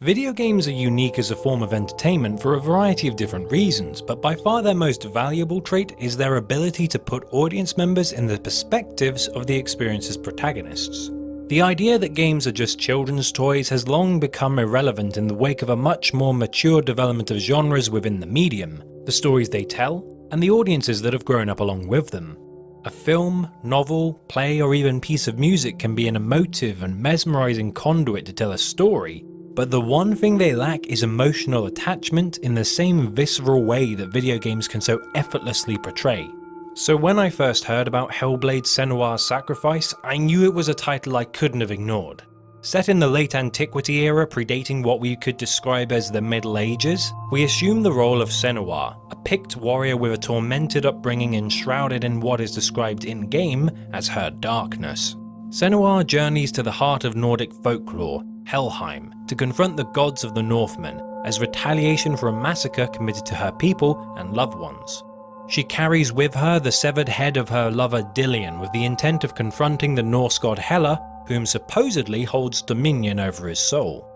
Video games are unique as a form of entertainment for a variety of different reasons, but by far their most valuable trait is their ability to put audience members in the perspectives of the experience's protagonists. The idea that games are just children's toys has long become irrelevant in the wake of a much more mature development of genres within the medium, the stories they tell, and the audiences that have grown up along with them. A film, novel, play, or even piece of music can be an emotive and mesmerizing conduit to tell a story, but the one thing they lack is emotional attachment in the same visceral way that video games can so effortlessly portray. So when I first heard about Hellblade: SENUA'S Sacrifice, I knew it was a title I couldn't have ignored. Set in the late antiquity era predating what we could describe as the Middle Ages, we assume the role of Senua, a picked warrior with a tormented upbringing enshrouded in what is described in-game as her darkness. Senua journeys to the heart of Nordic folklore, Hellheim, to confront the gods of the Northmen, as retaliation for a massacre committed to her people and loved ones. She carries with her the severed head of her lover Dillion with the intent of confronting the Norse god Hela, whom supposedly holds dominion over his soul.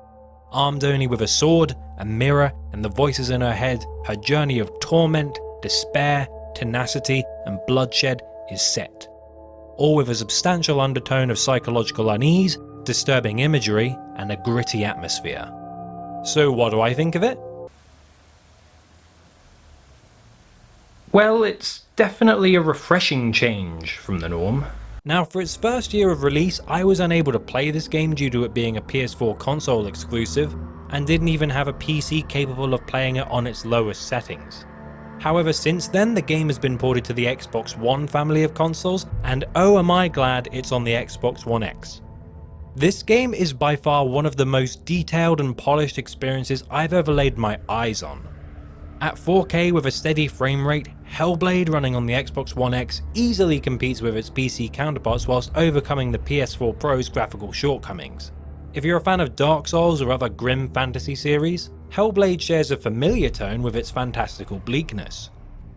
Armed only with a sword, a mirror, and the voices in her head, her journey of torment, despair, tenacity, and bloodshed is set. All with a substantial undertone of psychological unease, disturbing imagery, and a gritty atmosphere. So what do I think of it? Well, it's definitely a refreshing change from the norm. Now, for its first year of release, I was unable to play this game due to it being a PS4 console exclusive, and didn't even have a PC capable of playing it on its lowest settings. However, since then the game has been ported to the Xbox One family of consoles, and oh am I glad it's on the Xbox One X. This game is by far one of the most detailed and polished experiences I've ever laid my eyes on. At 4K with a steady frame rate, Hellblade running on the Xbox One X easily competes with its PC counterparts whilst overcoming the PS4 Pro's graphical shortcomings. If you're a fan of Dark Souls or other grim fantasy series, Hellblade shares a familiar tone with its fantastical bleakness.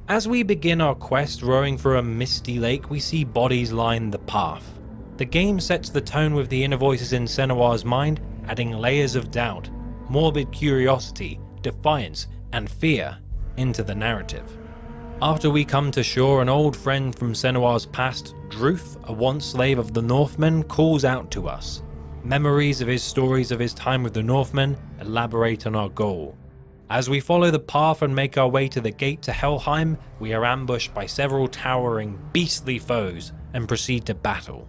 As we begin our quest rowing through a misty lake, we see bodies line the path. The game sets the tone with the inner voices in Senua's mind, adding layers of doubt, morbid curiosity, defiance, and fear into the narrative. After we come to shore, an old friend from Senua's past, Druth, a once slave of the Northmen, calls out to us. Memories of his stories of his time with the Northmen elaborate on our goal. As we follow the path and make our way to the gate to Hellheim, we are ambushed by several towering, beastly foes and proceed to battle.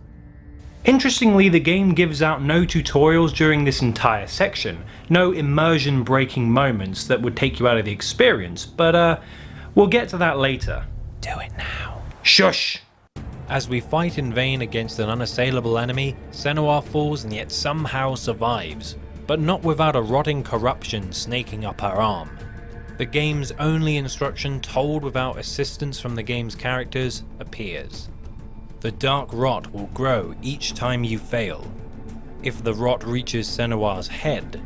Interestingly, the game gives out no tutorials during this entire section, no immersion breaking moments that would take you out of the experience, but we'll get to that later. Do it now. Shush! As we fight in vain against an unassailable enemy, Senua falls and yet somehow survives, but not without a rotting corruption snaking up her arm. The game's only instruction, told without assistance from the game's characters, appears. The dark rot will grow each time you fail. If the rot reaches Senua's head,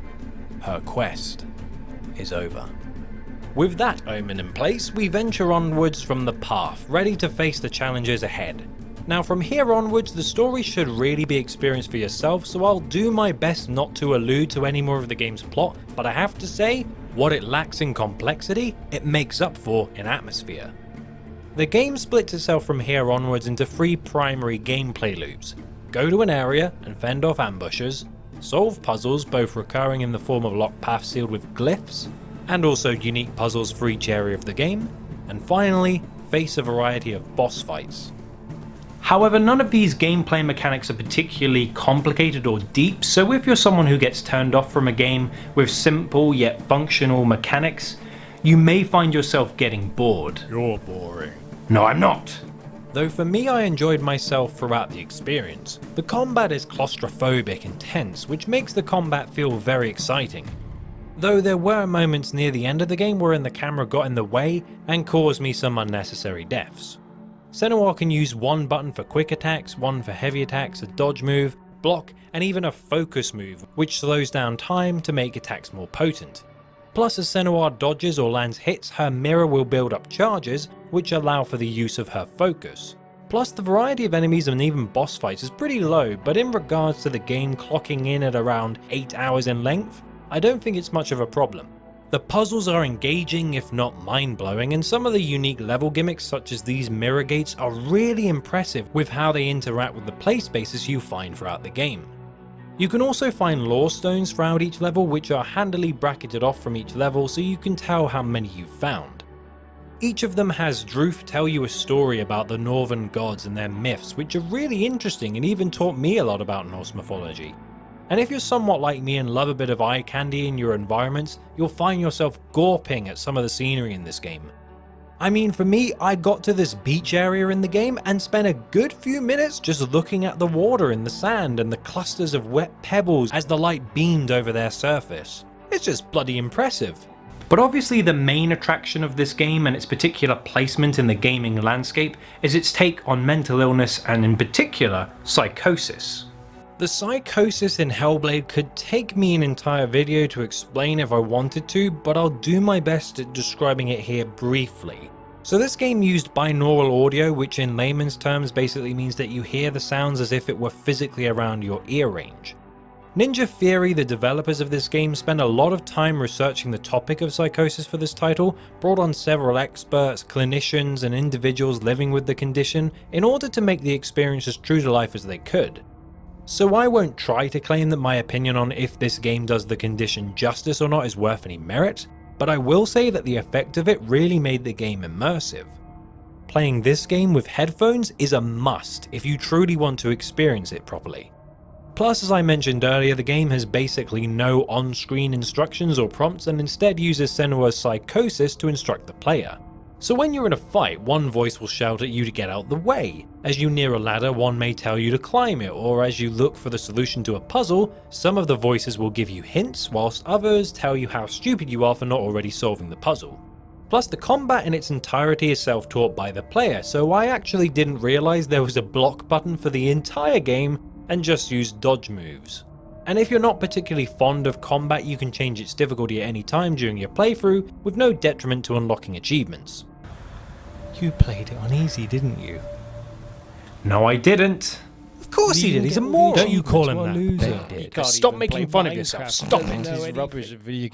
her quest is over. With that omen in place, we venture onwards from the path, ready to face the challenges ahead. Now from here onwards, the story should really be experienced for yourself, so I'll do my best not to allude to any more of the game's plot, but I have to say, what it lacks in complexity, it makes up for in atmosphere. The game splits itself from here onwards into 3 primary gameplay loops. Go to an area and fend off ambushers, solve puzzles both recurring in the form of locked paths sealed with glyphs, and also unique puzzles for each area of the game, and finally, face a variety of boss fights. However, none of these gameplay mechanics are particularly complicated or deep, so if you're someone who gets turned off from a game with simple yet functional mechanics, you may find yourself getting bored. You're boring. No, I'm not! Though for me, I enjoyed myself throughout the experience. The combat is claustrophobic and tense, which makes the combat feel very exciting. Though there were moments near the end of the game wherein the camera got in the way and caused me some unnecessary deaths. Senua can use one button for quick attacks, one for heavy attacks, a dodge move, block, and even a focus move, which slows down time to make attacks more potent. Plus, as Senua dodges or lands hits, her mirror will build up charges, which allow for the use of her focus. Plus, the variety of enemies and even boss fights is pretty low, but in regards to the game clocking in at around 8 hours in length, I don't think it's much of a problem. The puzzles are engaging if not mind-blowing, and some of the unique level gimmicks such as these mirror gates are really impressive with how they interact with the play spaces you find throughout the game. You can also find lore stones throughout each level which are handily bracketed off from each level so you can tell how many you've found. Each of them has Druth tell you a story about the northern gods and their myths, which are really interesting and even taught me a lot about Norse mythology. And if you're somewhat like me and love a bit of eye candy in your environments, you'll find yourself gawping at some of the scenery in this game. I mean, for me, I got to this beach area in the game and spent a good few minutes just looking at the water and the sand and the clusters of wet pebbles as the light beamed over their surface. It's just bloody impressive. But obviously the main attraction of this game and its particular placement in the gaming landscape is its take on mental illness and in particular, psychosis. The psychosis in Hellblade could take me an entire video to explain if I wanted to, but I'll do my best at describing it here briefly. So this game used binaural audio, which in layman's terms basically means that you hear the sounds as if it were physically around your ear range. Ninja Theory, the developers of this game, spent a lot of time researching the topic of psychosis for this title, brought on several experts, clinicians and individuals living with the condition in order to make the experience as true to life as they could. So I won't try to claim that my opinion on if this game does the condition justice or not is worth any merit, but I will say that the effect of it really made the game immersive. Playing this game with headphones is a must if you truly want to experience it properly. Plus, as I mentioned earlier, the game has basically no on-screen instructions or prompts and instead uses SENUA'S psychosis to instruct the player. So when you're in a fight, one voice will shout at you to get out the way. As you near a ladder, one may tell you to climb it, or as you look for the solution to a puzzle, some of the voices will give you hints, whilst others tell you how stupid you are for not already solving the puzzle. Plus, the combat in its entirety is self-taught by the player, so I actually didn't realise there was a block button for the entire game and just used dodge moves. And if you're not particularly fond of combat, you can change its difficulty at any time during your playthrough with no detriment to unlocking achievements. You played it on easy, didn't you? No, I didn't. Of course he did, he's a moron. Don't you call him that. Stop making fun of yourself, stop it.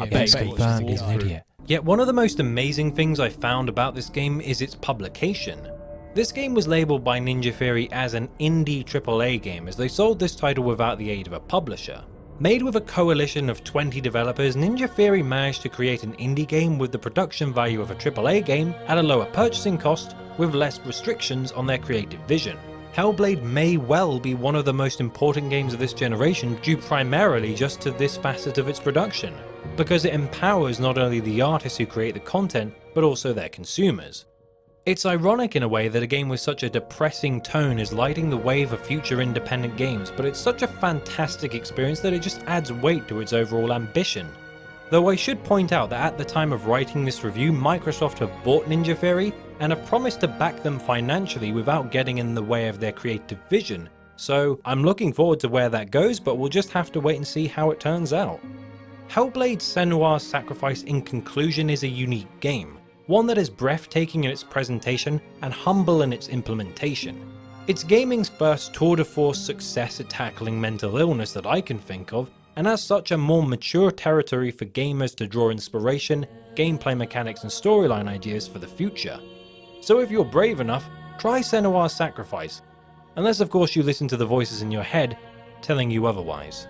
I bet he's an idiot. Yet one of the most amazing things I found about this game is its publication. This game was labelled by Ninja Theory as an indie AAA game as they sold this title without the aid of a publisher. Made with a coalition of 20 developers, Ninja Theory managed to create an indie game with the production value of a AAA game at a lower purchasing cost with less restrictions on their creative vision. Hellblade may well be one of the most important games of this generation due primarily just to this facet of its production, because it empowers not only the artists who create the content, but also their consumers. It's ironic in a way that a game with such a depressing tone is lighting the wave of future independent games, but it's such a fantastic experience that it just adds weight to its overall ambition. Though I should point out that at the time of writing this review, Microsoft have bought Ninja Theory and have promised to back them financially without getting in the way of their creative vision, so I'm looking forward to where that goes, but we'll just have to wait and see how it turns out. Hellblade: Senua's Sacrifice in conclusion is a unique game. One that is breathtaking in its presentation and humble in its implementation. It's gaming's first tour de force success at tackling mental illness that I can think of, and as such a more mature territory for gamers to draw inspiration, gameplay mechanics and storyline ideas for the future. So if you're brave enough, try Senua's Sacrifice, unless of course you listen to the voices in your head telling you otherwise.